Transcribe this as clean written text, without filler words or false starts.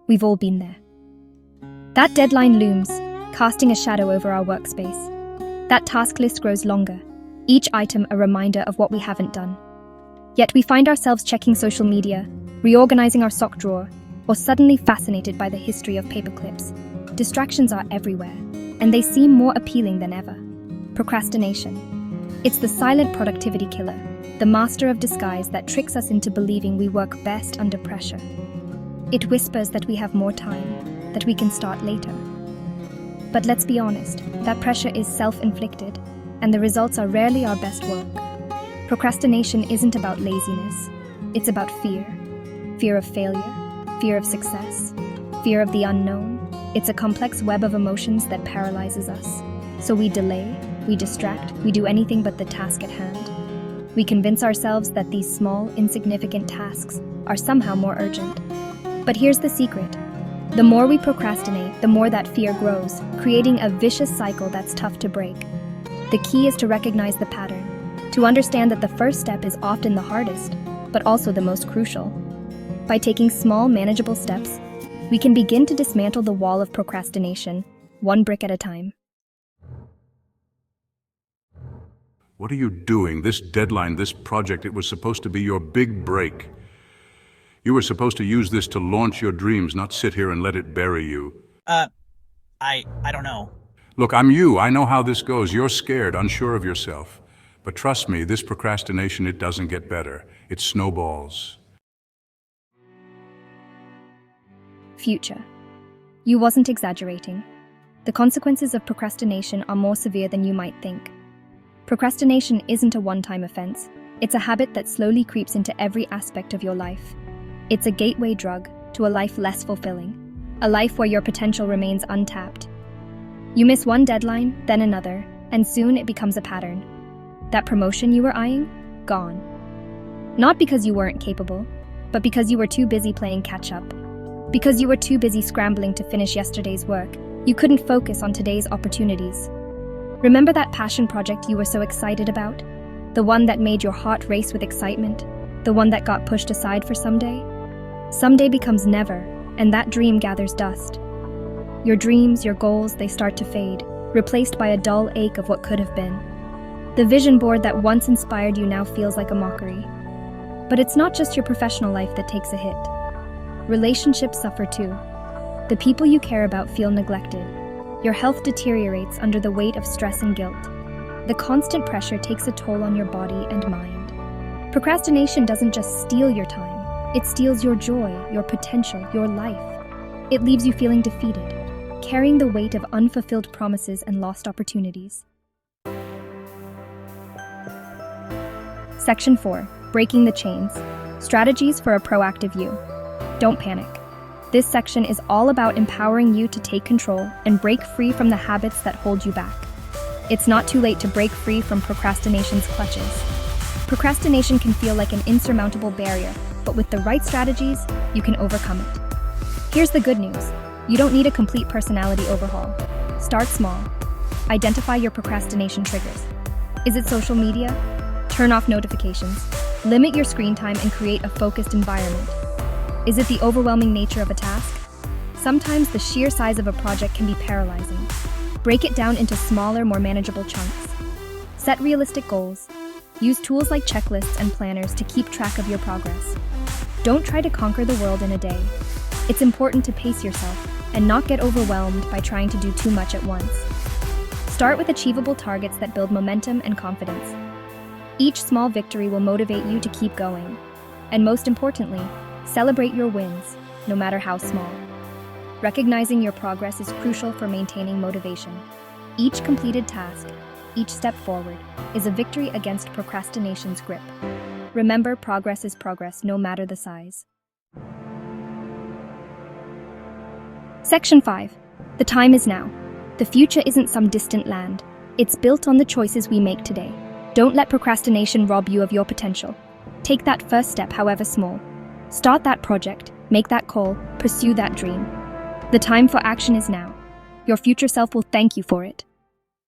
We've all been there. That deadline looms, casting a shadow over our workspace. That task list grows longer, each item a reminder of what we haven't done. Yet we find ourselves checking social media, reorganizing our sock drawer, or suddenly fascinated by the history of paperclips. Distractions are everywhere, and they seem more appealing than ever. Procrastination. It's the silent productivity killer, the master of disguise that tricks us into believing we work best under pressure. It whispers that we have more time, that we can start later. But let's be honest, that pressure is self-inflicted, and the results are rarely our best work. Procrastination isn't about laziness, it's about fear. Fear of failure, fear of success, fear of the unknown. It's a complex web of emotions that paralyzes us. So we delay, we distract, we do anything but the task at hand. We convince ourselves that these small, insignificant tasks are somehow more urgent. But here's the secret. The more we procrastinate, the more that fear grows, creating a vicious cycle that's tough to break. The key is to recognize the pattern, to understand that the first step is often the hardest, but also the most crucial. By taking small, manageable steps, we can begin to dismantle the wall of procrastination, one brick at a time. What are you doing? This deadline, this project, it was supposed to be your big break. You were supposed to use this to launch your dreams, not sit here and let it bury you. I don't know. Look, I'm you. I know how this goes. You're scared, unsure of yourself. But trust me, this procrastination, it doesn't get better. It snowballs. Future. You wasn't exaggerating. The consequences of procrastination are more severe than you might think. Procrastination isn't a one-time offense. It's a habit that slowly creeps into every aspect of your life. It's a gateway drug to a life less fulfilling, a life where your potential remains untapped. You miss one deadline, then another, and soon it becomes a pattern. That promotion you were eyeing? Gone. Not because you weren't capable, but because you were too busy playing catch-up. Because you were too busy scrambling to finish yesterday's work, you couldn't focus on today's opportunities. Remember that passion project you were so excited about? The one that made your heart race with excitement? The one that got pushed aside for someday? Someday becomes never, and that dream gathers dust. Your dreams, your goals, they start to fade, replaced by a dull ache of what could have been. The vision board that once inspired you now feels like a mockery. But it's not just your professional life that takes a hit. Relationships suffer too. The people you care about feel neglected. Your health deteriorates under the weight of stress and guilt. The constant pressure takes a toll on your body and mind. Procrastination doesn't just steal your time, it steals your joy, your potential, your life. It leaves you feeling defeated, carrying the weight of unfulfilled promises and lost opportunities. Section 4. Breaking the chains. Strategies for a proactive you. Don't panic. This section is all about empowering you to take control and break free from the habits that hold you back. It's not too late to break free from procrastination's clutches. Procrastination can feel like an insurmountable barrier, but with the right strategies, you can overcome it. Here's the good news. You don't need a complete personality overhaul. Start small. Identify your procrastination triggers. Is it social media? Turn off notifications. Limit your screen time and create a focused environment. Is it the overwhelming nature of a task? Sometimes the sheer size of a project can be paralyzing. Break it down into smaller, more manageable chunks. Set realistic goals. Use tools like checklists and planners to keep track of your progress. Don't try to conquer the world in a day. It's important to pace yourself and not get overwhelmed by trying to do too much at once. Start with achievable targets that build momentum and confidence. Each small victory will motivate you to keep going. And most importantly, celebrate your wins, no matter how small. Recognizing your progress is crucial for maintaining motivation. Each completed task, each step forward, is a victory against procrastination's grip. Remember, progress is progress, no matter the size. Section 5. The time is now. The future isn't some distant land. It's built on the choices we make today. Don't let procrastination rob you of your potential. Take that first step, however small. Start that project, make that call, pursue that dream. The time for action is now. Your future self will thank you for it.